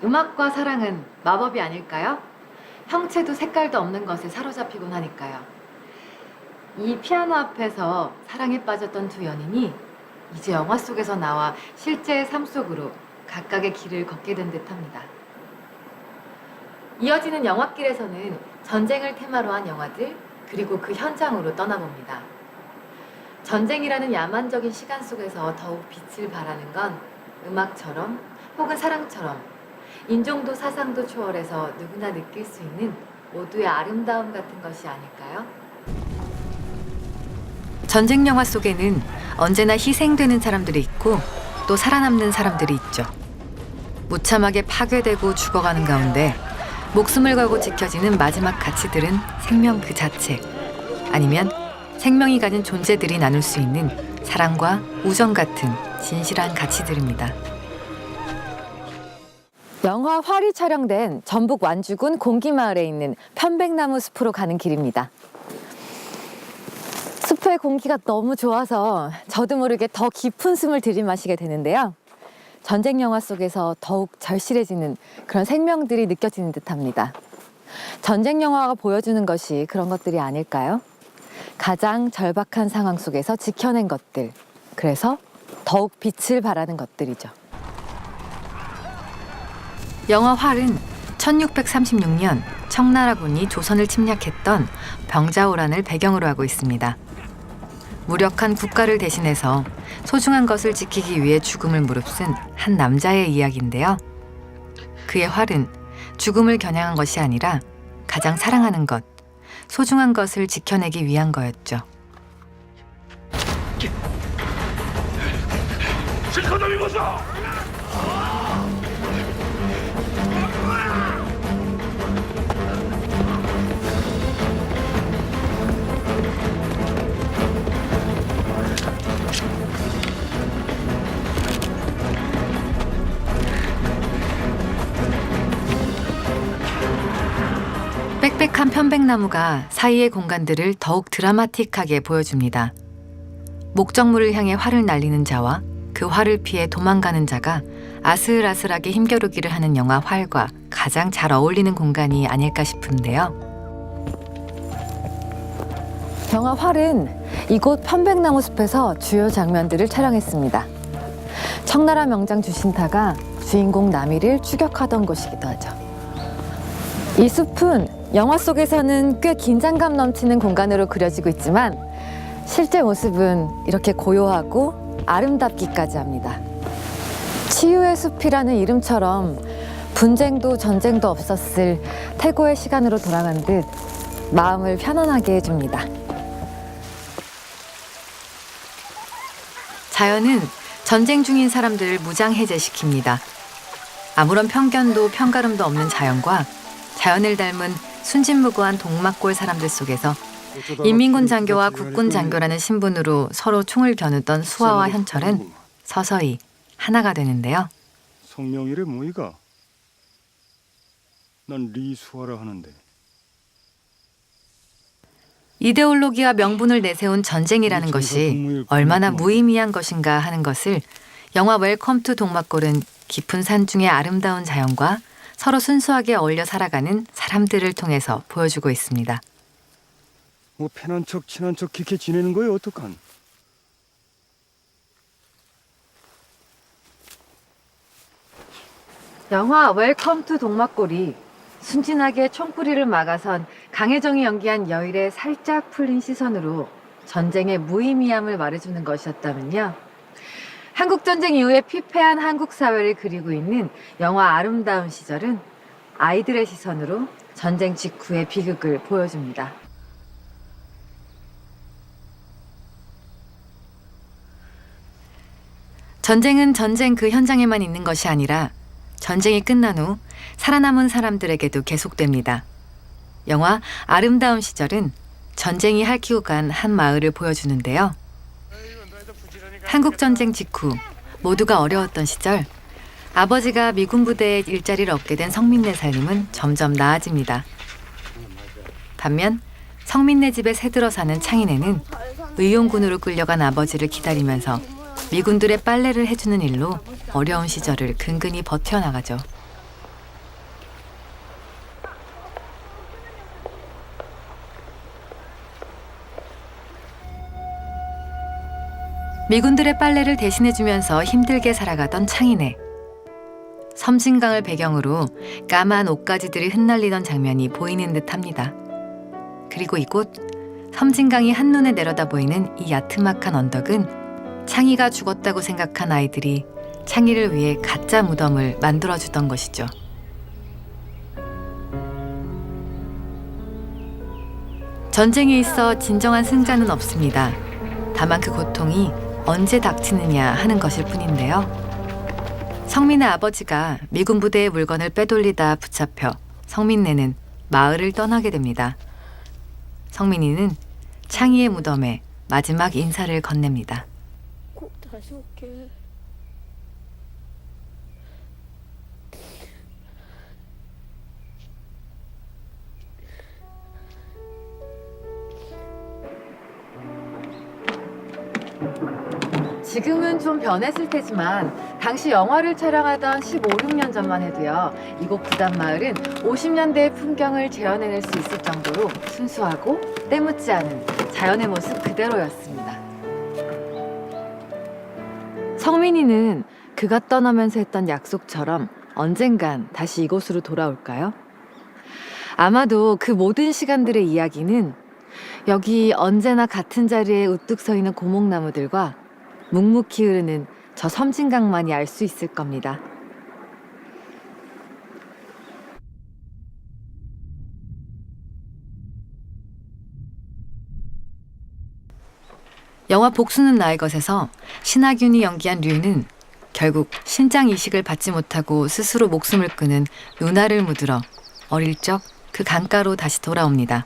음악과 사랑은 마법이 아닐까요? 형체도 색깔도 없는 것에 사로잡히곤 하니까요. 이 피아노 앞에서 사랑에 빠졌던 두 연인이 이제 영화 속에서 나와 실제의 삶 속으로 각각의 길을 걷게 된 듯합니다. 이어지는 영화길에서는 전쟁을 테마로 한 영화들, 그리고 그 현장으로 떠나봅니다. 전쟁이라는 야만적인 시간 속에서 더욱 빛을 발하는 건 음악처럼 혹은 사랑처럼 인종도 사상도 초월해서 누구나 느낄 수 있는 모두의 아름다움 같은 것이 아닐까요? 전쟁 영화 속에는 언제나 희생되는 사람들이 있고 또 살아남는 사람들이 있죠. 무참하게 파괴되고 죽어가는 가운데 목숨을 걸고 지켜지는 마지막 가치들은 생명 그 자체, 아니면 생명이 가진 존재들이 나눌 수 있는 사랑과 우정 같은 진실한 가치들입니다. 영화 활이 촬영된 전북 완주군 공기마을에 있는 편백나무 숲으로 가는 길입니다. 숲의 공기가 너무 좋아서 저도 모르게 더 깊은 숨을 들이마시게 되는데요. 전쟁 영화 속에서 더욱 절실해지는 그런 생명들이 느껴지는 듯합니다. 전쟁 영화가 보여주는 것이 그런 것들이 아닐까요? 가장 절박한 상황 속에서 지켜낸 것들, 그래서 더욱 빛을 발하는 것들이죠. 영화 활은 1636년 청나라군이 조선을 침략했던 병자호란을 배경으로 하고 있습니다. 무력한 국가를 대신해서 소중한 것을 지키기 위해 죽음을 무릅쓴 한 남자의 이야기인데요. 그의 활은 죽음을 겨냥한 것이 아니라 가장 사랑하는 것, 소중한 것을 지켜내기 위한 거였죠. 빽빽한 편백나무가 사이의 공간들을 더욱 드라마틱하게 보여줍니다. 목적물을 향해 활을 날리는 자와 그 활을 피해 도망가는 자가 아슬아슬하게 힘겨루기를 하는 영화 활과 가장 잘 어울리는 공간이 아닐까 싶은데요. 영화 활은 이곳 편백나무 숲에서 주요 장면들을 촬영했습니다. 청나라 명장 주신타가 주인공 남이를 추격하던 곳이기도 하죠. 이 숲은 영화 속에서는 꽤 긴장감 넘치는 공간으로 그려지고 있지만 실제 모습은 이렇게 고요하고 아름답기까지 합니다. 치유의 숲이라는 이름처럼 분쟁도 전쟁도 없었을 태고의 시간으로 돌아간 듯 마음을 편안하게 해줍니다. 자연은 전쟁 중인 사람들을 무장해제시킵니다. 아무런 편견도 편가름도 없는 자연과 자연을 닮은 순진무구한 동막골 사람들 속에서 인민군 장교와 국군 장교라는 신분으로 서로 총을 겨누던 수아와 현철은 서서히 하나가 되는데요. 성명이래 뭐이가? 난 리수아라 하는데. 이데올로기와 명분을 내세운 전쟁이라는 것이 얼마나 무의미한 것인가 하는 것을 영화 웰컴 투 동막골은 깊은 산중의 아름다운 자연과 서로 순수하게 어울려 살아가는 사람들을 통해서 보여주고 있습니다. 뭐 편한 척 친한 척 그렇게 지내는 거야 어떡한? 영화 웰컴 투 동막골이 순진하게 총구리를 막아선 강혜정이 연기한 여일의 살짝 풀린 시선으로 전쟁의 무의미함을 말해주는 것이었다면요. 한국전쟁 이후에 피폐한 한국 사회를 그리고 있는 영화 아름다운 시절은 아이들의 시선으로 전쟁 직후의 비극을 보여줍니다. 전쟁은 전쟁 그 현장에만 있는 것이 아니라 전쟁이 끝난 후 살아남은 사람들에게도 계속됩니다. 영화 아름다운 시절은 전쟁이 핥히고 간 한 마을을 보여주는데요. 한국전쟁 직후 모두가 어려웠던 시절 아버지가 미군 부대에 일자리를 얻게 된 성민네 살림은 점점 나아집니다. 반면 성민네 집에 새들어 사는 창인애는 의용군으로 끌려간 아버지를 기다리면서 미군들의 빨래를 해주는 일로 어려운 시절을 근근히 버텨나가죠. 미군들의 빨래를 대신해주면서 힘들게 살아가던 창인에 섬진강을 배경으로 까만 옷가지들이 흩날리던 장면이 보이는 듯합니다. 그리고 이곳 섬진강이 한눈에 내려다 보이는 이 야트막한 언덕은 창희가 죽었다고 생각한 아이들이 창희를 위해 가짜 무덤을 만들어주던 것이죠. 전쟁에 있어 진정한 승자는 없습니다. 다만 그 고통이 언제 닥치느냐 하는 것일 뿐인데요. 성민의 아버지가 미군 부대의 물건을 빼돌리다 붙잡혀 성민네는 마을을 떠나게 됩니다. 성민이는 창희의 무덤에 마지막 인사를 건넵니다. 꼭 다시 올게. 지금은 좀 변했을 테지만 당시 영화를 촬영하던 15, 16년 전만 해도요. 이곳 부담마을은 50년대의 풍경을 재현해낼 수 있을 정도로 순수하고 때묻지 않은 자연의 모습 그대로였습니다. 성민이는 그가 떠나면서 했던 약속처럼 언젠간 다시 이곳으로 돌아올까요? 아마도 그 모든 시간들의 이야기는 여기 언제나 같은 자리에 우뚝 서 있는 고목나무들과 묵묵히 흐르는 저 섬진강만이 알 수 있을 겁니다. 영화 복수는 나의 것에서 신하균이 연기한 류는 결국 신장 이식을 받지 못하고 스스로 목숨을 끊은 누나를 묻으러 어릴 적 그 강가로 다시 돌아옵니다.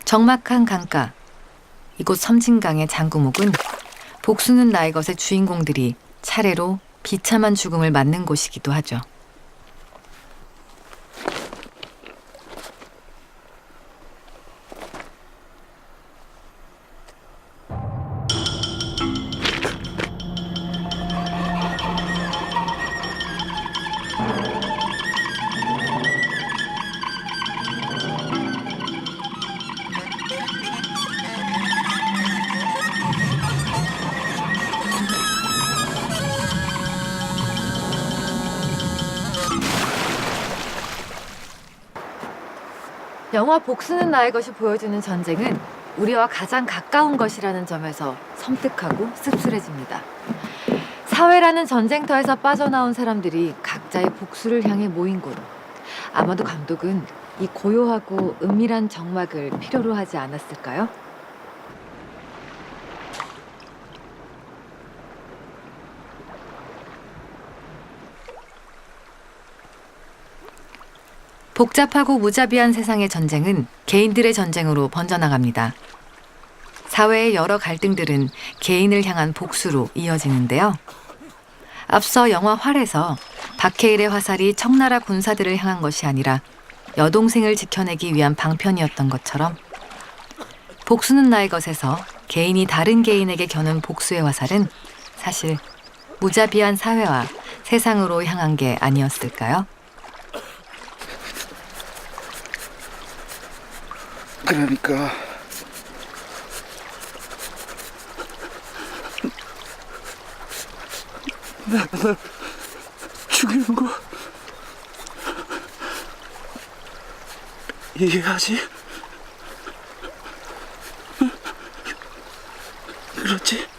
적막한 강가, 이곳 섬진강의 장구목은 복수는 나의 것의 주인공들이 차례로 비참한 죽음을 맞는 곳이기도 하죠. 영화 복수는 나의 것이 보여주는 전쟁은 우리와 가장 가까운 것이라는 점에서 섬뜩하고 씁쓸해집니다. 사회라는 전쟁터에서 빠져나온 사람들이 각자의 복수를 향해 모인 곳. 아마도 감독은 이 고요하고 은밀한 정막을 필요로 하지 않았을까요? 복잡하고 무자비한 세상의 전쟁은 개인들의 전쟁으로 번져나갑니다. 사회의 여러 갈등들은 개인을 향한 복수로 이어지는데요. 앞서 영화 활에서 박해일의 화살이 청나라 군사들을 향한 것이 아니라 여동생을 지켜내기 위한 방편이었던 것처럼 복수는 나의 것에서 개인이 다른 개인에게 겨눈 복수의 화살은 사실 무자비한 사회와 세상으로 향한 게 아니었을까요? 그러니까 나 죽이는 거 이해하지? 응? 그렇지?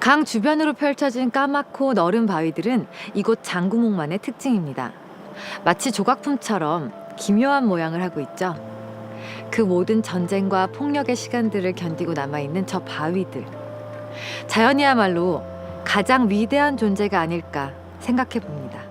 강 주변으로 펼쳐진 까맣고 너른 바위들은 이곳 장구목만의 특징입니다. 마치 조각품처럼 기묘한 모양을 하고 있죠. 그 모든 전쟁과 폭력의 시간들을 견디고 남아있는 저 바위들. 자연이야말로 가장 위대한 존재가 아닐까 생각해 봅니다.